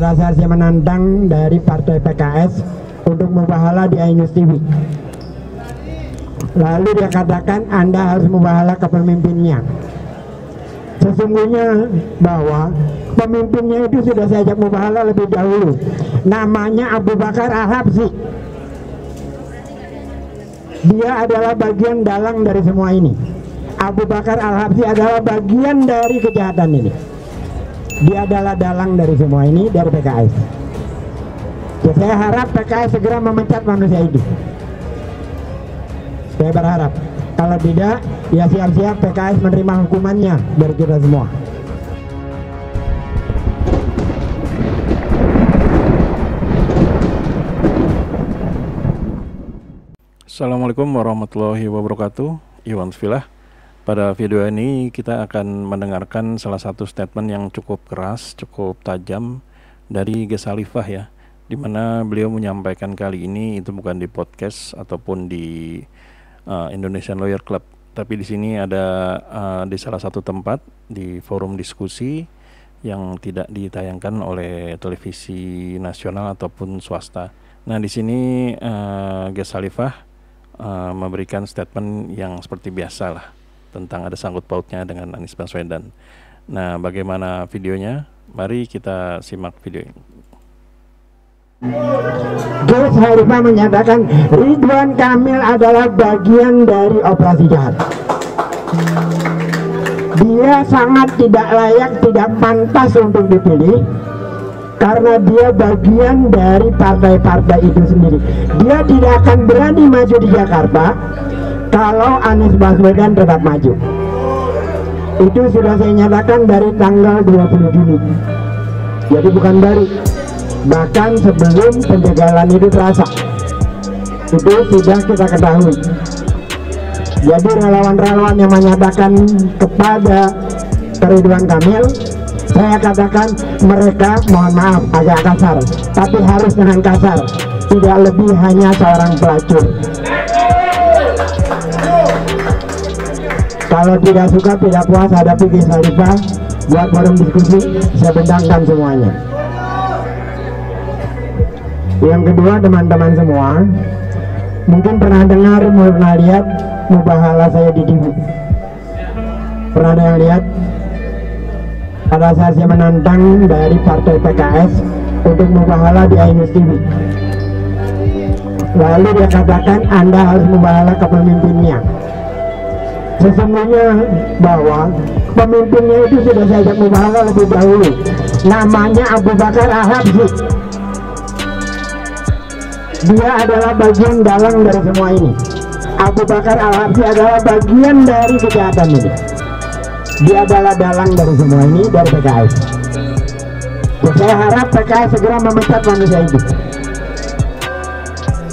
pada saat saya menantang dari partai PKS untuk membahala di Ainus TV. Lalu dia katakan Anda harus membahala ke pemimpinnya. Sesungguhnya bahwa pemimpinnya itu sudah saya ajak membahala lebih dahulu. Namanya Abu Bakar Al-Habsyi. Dia adalah bagian dalang dari semua ini. Abu Bakar Al-Habsyi adalah bagian dari kejahatan ini. Dia adalah dalang dari semua ini, dari PKS. Ya, saya harap PKS segera memecat manusia itu. Saya berharap. Kalau tidak, ya siap-siap PKS menerima hukumannya dari kita semua. Assalamualaikum warahmatullahi wabarakatuh. Iwan Filah. Pada video ini kita akan mendengarkan salah satu statement yang cukup keras, cukup tajam dari Ges Khalifah ya, dimana beliau menyampaikan kali ini itu bukan di podcast ataupun di Indonesian Lawyer Club, tapi di sini ada di salah satu tempat di forum diskusi yang tidak ditayangkan oleh televisi nasional ataupun swasta. Nah di sini Ges Khalifah memberikan statement yang seperti biasa lah, tentang ada sangkut pautnya dengan Anies Baswedan. Nah, bagaimana videonya? Mari kita simak video ini. Ges Khalifah menyatakan Ridwan Kamil adalah bagian dari operasi jahat. Dia sangat tidak layak, tidak pantas untuk dipilih karena dia bagian dari partai-partai itu sendiri. Dia tidak akan berani maju di Jakarta kalau Anies Baswedan tetap maju. Itu sudah saya nyatakan dari tanggal 20 Juni. Jadi bukan baru. Bahkan sebelum penjagalan itu terasa, itu sudah kita ketahui. Jadi relawan-relawan yang menyatakan kepada Ridwan Kamil, saya katakan mereka mohon maaf agak kasar, tapi harus dengan kasar, tidak lebih hanya seorang pelacur. Kalau tidak suka, tidak puas hadapi Ges Khalifah, buat forum diskusi, saya bentangkan semuanya. Yang kedua, teman-teman semua mungkin pernah dengar, pernah lihat mubahala saya di TV. Pernah ada yang lihat? Pada saat saya menantang dari partai PKS untuk mubahala di Ainus TV. Lalu dia katakan Anda harus membahala ke pemimpinnya. Sesungguhnya bahwa pemimpinnya itu sudah saya ajak membahala lebih dahulu. Namanya Abu Bakar Al-Habsyi. Dia adalah bagian dalang dari semua ini. Abu Bakar Al-Habsyi adalah bagian dari kejahatan ini. Dia adalah dalang dari semua ini, dari PKS. Ya, saya harap PKS segera memecat manusia itu.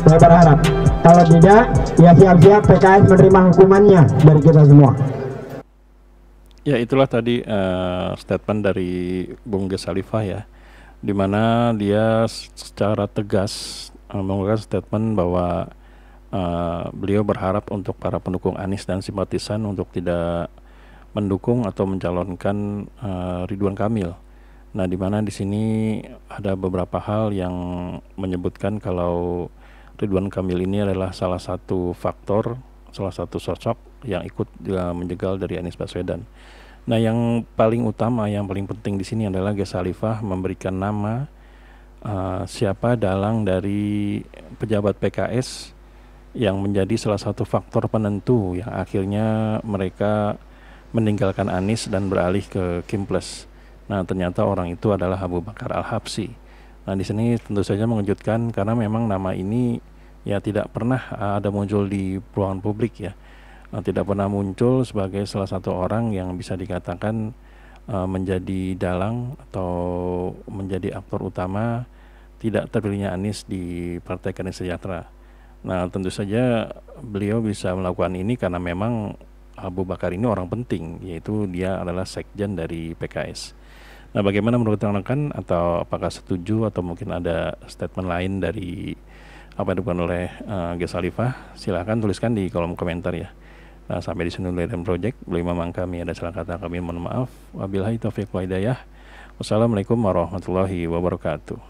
Saya berharap. Kalau tidak, ya siap-siap PKS menerima hukumannya dari kita semua. Ya, itulah tadi statement dari Bung Ges Khalifah ya, dimana dia secara tegas mengeluarkan statement bahwa beliau berharap untuk para pendukung Anies dan simpatisan untuk tidak mendukung atau mencalonkan Ridwan Kamil. Nah, di mana di sini ada beberapa hal yang menyebutkan kalau Ridwan Kamil ini adalah salah satu faktor, salah satu sosok yang ikut menjegal dari Anies Baswedan. Nah, yang paling utama, yang paling penting di sini adalah Ges Khalifah memberikan nama siapa dalang dari pejabat PKS yang menjadi salah satu faktor penentu yang akhirnya mereka meninggalkan Anies dan beralih ke Kimples. Nah, ternyata orang itu adalah Abu Bakar Al-Habsyi. Nah, di sini tentu saja mengejutkan karena memang nama ini ya tidak pernah ada muncul di ruangan publik ya. Tidak pernah muncul sebagai salah satu orang yang bisa dikatakan menjadi dalang atau menjadi aktor utama tidak terpilihnya Anies di Partai Keadilan Sejahtera. Nah, tentu saja beliau bisa melakukan ini karena memang Abu Bakar ini orang penting, yaitu dia adalah sekjen dari PKS. Nah, bagaimana menurut rekan-rekan, atau apakah setuju atau mungkin ada statement lain dari apa yang dilakukan oleh Ges Khalifah? Silahkan tuliskan di kolom komentar ya. Nah, sampai di sini Leden Project. Belum memang kami ada salah kata, kami mohon maaf. Wabillahi taufiq wa hidayah. Wassalamualaikum warahmatullahi wabarakatuh.